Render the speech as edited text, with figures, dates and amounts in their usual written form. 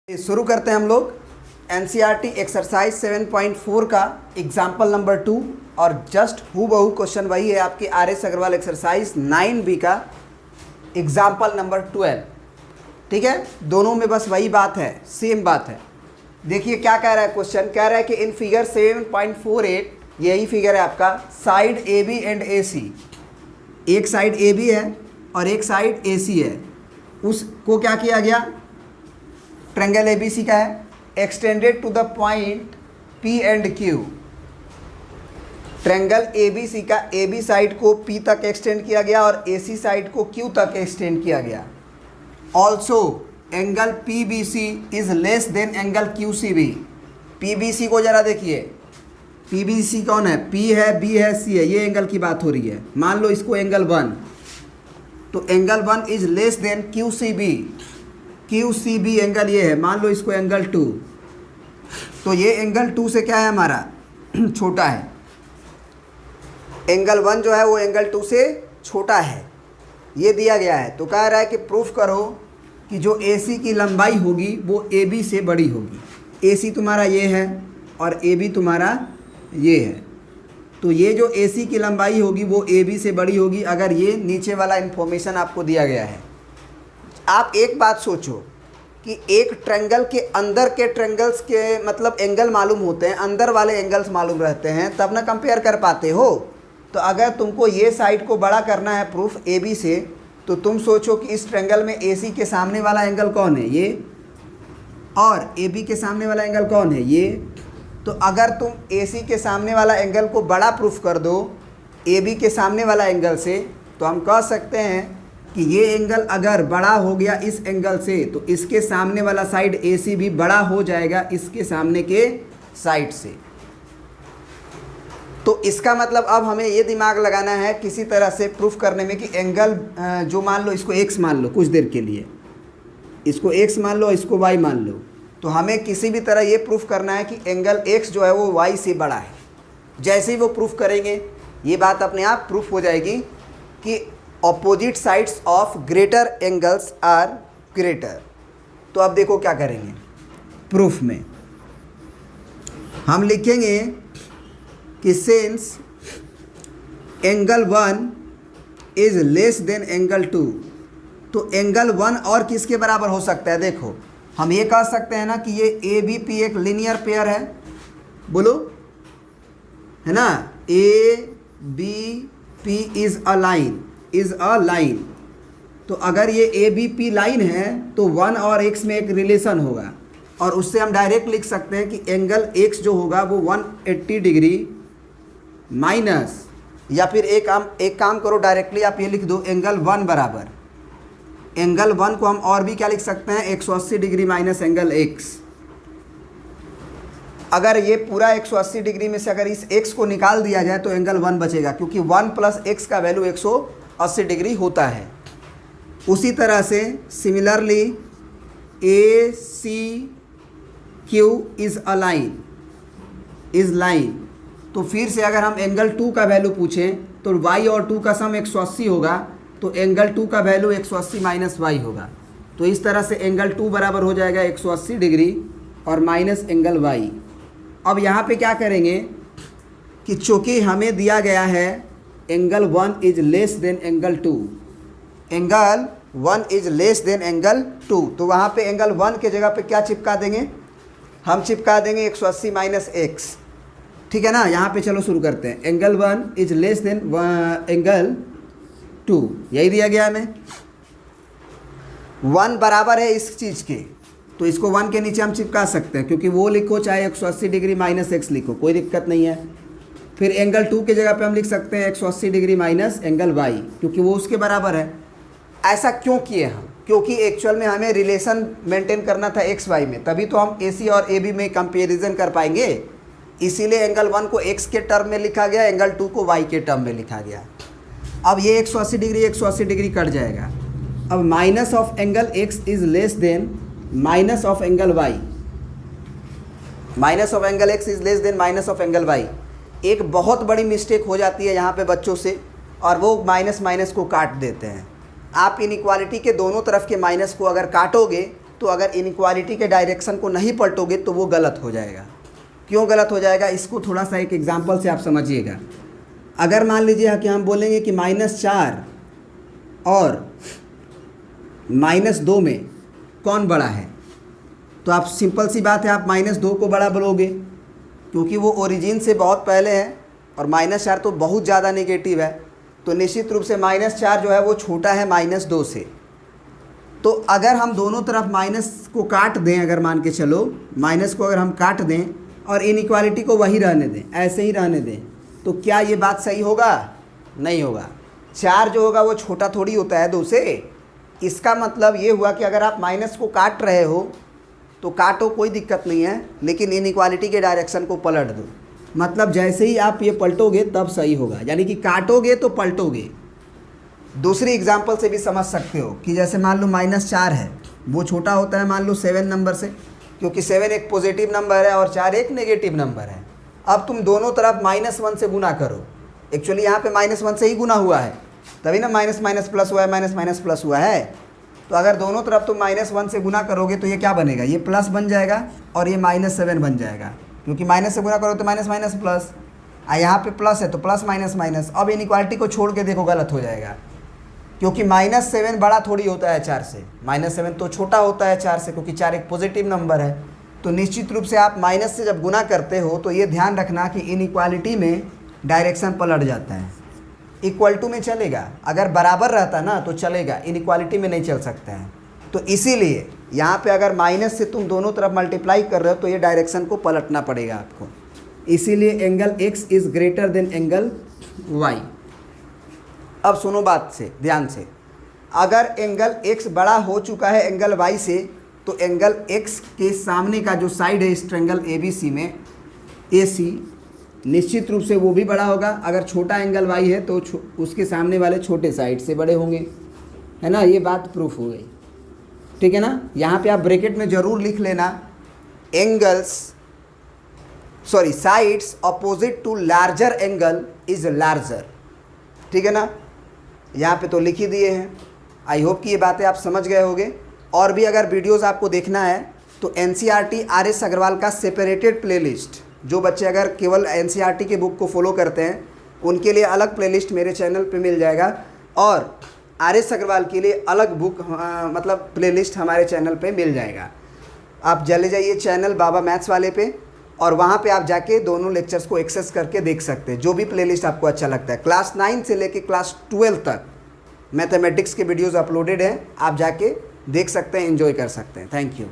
शुरू करते हैं हम लोग एनसीईआरटी एक्सरसाइज 7.4 का एग्जाम्पल नंबर 2 और जस्ट हूबहू क्वेश्चन वही है आपके आर.एस. अग्रवाल एक्सरसाइज 9B का एग्जाम्पल नंबर 12। ठीक है, दोनों में बस वही बात है, सेम बात है। देखिए क्या कह रहा है क्वेश्चन, कह रहा है कि इन फिगर 7.48 यही फिगर है आपका, साइड ए बी एंड ए सी, एक साइड ए बी है और एक साइड ए सी है, उसको क्या किया गया, ट्रायंगल ABC का है, extended to the point P and Q। Triangle ABC का AB साइड को P तक एक्सटेंड किया गया और AC साइड को Q तक एक्सटेंड किया गया। Also angle PBC is less than angle QCB। PBC को जरा देखिए, PBC कौन है, P है, B है, C है, ये एंगल की बात हो रही है। मान लो इसको एंगल 1, तो angle 1 is less then QCB। QCB angle ये है, मान लो इसको एंगल 2, तो ये एंगल 2 से क्या है हमारा छोटा है। एंगल 1 जो है वो एंगल 2 से छोटा है, ये दिया गया है। तो कह रहा है कि प्रूफ करो कि जो AC की लंबाई होगी वो AB से बड़ी होगी। AC तुम्हारा ये है और AB तुम्हारा ये है, तो ये जो AC की लंबाई होगी वो AB से बड़ी होगी अगर ये नीचे वाला इन्फॉर्मेशन आपको दिया गया है। आप एक बात सोचो कि एक ट्रायंगल के अंदर के ट्रायंगल्स के मतलब एंगल मालूम होते हैं, अंदर वाले एंगल्स मालूम रहते हैं, तब ना कंपेयर कर पाते हो। तो अगर तुमको ये साइड को बड़ा करना है प्रूफ AB से, तो तुम सोचो कि इस ट्रायंगल में AC के सामने वाला एंगल कौन है, ये, और AB के सामने वाला एंगल कौन है, ये। तो अगर तुम AC के सामने वाला एंगल को बड़ा प्रूफ कर दो AB के सामने वाला एंगल से, तो हम कह सकते हैं कि ये एंगल अगर बड़ा हो गया इस एंगल से, तो इसके सामने वाला साइड AC भी बड़ा हो जाएगा इसके सामने के साइड से। तो इसका मतलब अब हमें ये दिमाग लगाना है किसी तरह से प्रूफ करने में कि एंगल जो मान लो इसको x मान लो कुछ देर के लिए, इसको x मान लो, इसको y मान लो, तो हमें किसी भी तरह ये प्रूफ करना है कि एंगल x जो है वो y से बड़ा है। जैसे ही वो प्रूफ करेंगे ये बात अपने आप प्रूफ हो जाएगी कि opposite sides of greater angles are greater. तो अब देखो क्या करेंगे प्रूफ में, हम लिखेंगे कि since angle 1 is less than angle 2, तो एंगल 1 और किसके बराबर हो सकता है। देखो हम ये कह सकते हैं ना कि ये ABP एक लीनियर पेयर है, बोलो, है ना, ABP is a line, is a line. तो अगर ये ABP लाइन है तो 1 और x में एक रिलेशन होगा, और उससे हम डायरेक्ट लिख सकते हैं कि एंगल x जो होगा वो 180 डिग्री माइनस, या फिर एक काम करो, डायरेक्टली आप ये लिख दो एंगल 1 बराबर, एंगल 1 को हम और भी क्या लिख सकते हैं, 180 डिग्री माइनस एंगल x। अगर ये पूरा 180 डिग्री में से अगर इस x को निकाल दिया जाए तो एंगल 1 बचेगा, क्योंकि 1 प्लस x का वैल्यू 180 डिग्री होता है। उसी तरह से similarly ACQ is a line, is line. तो फिर से अगर हम एंगल 2 का वैल्यू पूछें तो y और 2 का सम 180 होगा, तो एंगल 2 का वैल्यू 180 माइनस y होगा। तो इस तरह से एंगल 2 बराबर हो जाएगा 180 डिग्री और माइनस एंगल y। अब यहाँ पे क्या करेंगे कि चूँकि हमें दिया गया है angle 1 is less than angle 2, angle 1 is less than angle 2, तो वहाँ पे एंगल 1 के जगह पे क्या चिपका देंगे, हम चिपका देंगे 180 माइनस x। ठीक है ना, यहाँ पे चलो शुरू करते हैं। Angle 1 is less than angle 2, यही दिया गया हमें। 1 बराबर है इस चीज़ के, तो इसको 1 के नीचे हम चिपका सकते हैं, क्योंकि वो लिखो चाहे 180 डिग्री माइनस x लिखो, कोई दिक्कत नहीं है। फिर एंगल 2 के जगह पे हम लिख सकते हैं 180 डिग्री माइनस एंगल y, क्योंकि वो उसके बराबर है। ऐसा क्यों किए हम, क्योंकि एक्चुअल में हमें रिलेशन मेंटेन करना था x y में, तभी तो हम AC और AB में कंपैरिजन कर पाएंगे। इसीलिए एंगल 1 को x के टर्म में लिखा गया, एंगल 2 को y के टर्म में लिखा गया। अब ये 180 डिग्री कट जाएगा। अब minus of angle x is less then minus of angle y, minus of angle x is less then minus of angle y। एक बहुत बड़ी मिस्टेक हो जाती है यहाँ पे बच्चों से, और वो माइनस माइनस को काट देते हैं। आप इनइक्वालिटी के दोनों तरफ के माइनस को अगर काटोगे तो अगर इनइक्वालिटी के डायरेक्शन को नहीं पलटोगे तो वो गलत हो जाएगा। क्यों गलत हो जाएगा, इसको थोड़ा सा एक एग्जांपल से आप समझिएगा। अगर मान लीजिए कि हम बोलेंगे कि -4 और -2 में कौन बड़ा है, तो आप सिंपल सी बात है, आप -2 को बड़ा बोलोगे क्योंकि वो ओरिजिन से बहुत पहले है, और -4 तो बहुत ज़्यादा नेगेटिव है, तो निश्चित रूप से -4 जो है वो छोटा है -2 से। तो अगर हम दोनों तरफ माइनस को काट दें, अगर मान के चलो माइनस को अगर हम काट दें और इनइक्वालिटी को वही रहने दें, ऐसे ही रहने दें, तो क्या ये बात सही होगा? नहीं होगा। 4 जो होगा वो छोटा थोड़ी होता है 2 से। इसका मतलब ये हुआ कि अगर आप माइनस को काट रहे हो तो काटो, कोई दिक्कत नहीं है, लेकिन इनइक्वालिटी के डायरेक्शन को पलट दो। मतलब जैसे ही आप ये पलटोगे तब सही होगा, यानी कि काटोगे तो पलटोगे। दूसरी एग्जांपल से भी समझ सकते हो कि जैसे मान लो -4 है, वो छोटा होता है मान लो 7 नंबर से, क्योंकि 7 एक पॉजिटिव नंबर है और 4 एक नेगेटिव नंबर है। अब तुम दोनों तरफ -1 से गुना करो। एक्चुअली यहाँ पे -1 से ही गुना हुआ है, तभी ना माइनस माइनस प्लस हुआ है, माइनस माइनस प्लस हुआ है। तो अगर दोनों तरफ तुम -1 से गुना करोगे तो ये क्या बनेगा, ये प्लस बन जाएगा और ये -7 बन जाएगा, क्योंकि माइनस से गुना करो तो माइनस माइनस प्लस, यहाँ पे प्लस है तो प्लस माइनस माइनस। अब इनइक्वालिटी को छोड़ के देखो, गलत हो जाएगा, क्योंकि -7 बड़ा थोड़ी होता है 4 से। -7 तो छोटा होता है 4 से, क्योंकि 4 एक पॉजिटिव नंबर है। तो निश्चित रूप से आप माइनस से जब गुना करते हो तो ये ध्यान रखना कि इनइक्वालिटी में डायरेक्शन पलट जाता है। इक्वल टू में चलेगा, अगर बराबर रहता ना तो चलेगा, इनइक्वालिटी में नहीं चल सकता है। तो इसीलिए यहाँ पे अगर माइनस से तुम दोनों तरफ मल्टीप्लाई कर रहे हो तो ये डायरेक्शन को पलटना पड़ेगा आपको। इसीलिए angle x is greater than angle y। अब सुनो बात से ध्यान से, अगर एंगल x बड़ा हो चुका है एंगल y से, तो एंगल x के सामने का जो साइड है इस ट्रायंगल ABC में, AC, निश्चित रूप से वो भी बड़ा होगा। अगर छोटा एंगल y है तो उसके सामने वाले छोटे साइड से बड़े होंगे, है ना। ये बात प्रूफ हो गई, ठीक है ना। यहाँ पे आप ब्रैकेट में ज़रूर लिख लेना, sides opposite to larger angle is larger, ठीक है ना। यहाँ पे तो लिख ही दिए हैं। आई होप कि ये बातें आप समझ गए होंगे। और भी अगर वीडियोस आपको देखना है तो NCERT RS अग्रवाल का सेपरेटेड प्लेलिस्ट, जो बच्चे अगर केवल NCERT के बुक को फॉलो करते हैं उनके लिए अलग प्लेलिस्ट मेरे चैनल पे मिल जाएगा, और RS अग्रवाल के लिए अलग बुक मतलब प्लेलिस्ट हमारे चैनल पे मिल जाएगा। आप चले जाइए चैनल बाबा मैथ्स वाले पे, और वहाँ पे आप जाके दोनों लेक्चर्स को एक्सेस करके देख सकते हैं, जो भी प्लेलिस्ट आपको अच्छा लगता है। क्लास 9 से लेके क्लास 12 तक मैथमेटिक्स के वीडियोज़ अपलोडेड हैं, आप जाके देख सकते हैं, एंजॉय कर सकते हैं। Thank you.